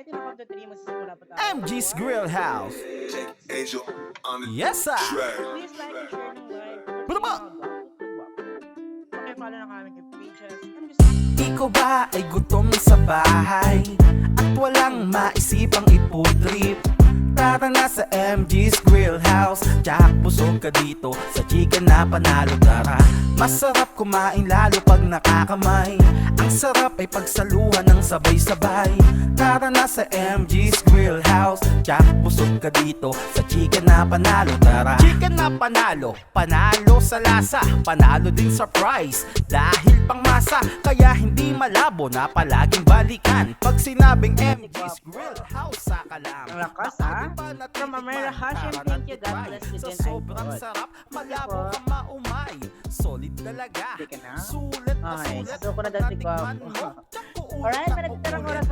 Variety na count to 3, magsisimula pa tayo. MG's Grill House. Angel on the Yes, sir. track. Please like and share ng live. Ano ba? Okay, follow na kami kay pages. Ikaw ba ay gutom sa bahay at walang maisipang ipudrip? Tara na sa MG's Grill House. Tsak busog ka dito sa chicken na panalo. Tara, masarap kumain lalo pag nakakamay. Ang sarap ay pagsaluhan ng sabay-sabay. Tara na sa MG's Grill House. Tsak busog ka dito sa chicken na panalo. Tara, chicken na panalo, panalo sa lasa, panalo din sa price. Dahil pang masa, kaya hindi malabo na palaging balikan. Pag sinabing MG's Grill House, saka lang. Ang lakas, ha? From Amira Hashim, thank you, God bless you Sa din, sobrang Idol. sarap, malabo Sige po. ka maumay. Solid talaga, Sige na. sulit na Okay, sulit. so kung nadati ko. Natikman mo, tsak, uuna Alright, ng may nagtitirang uulit. oras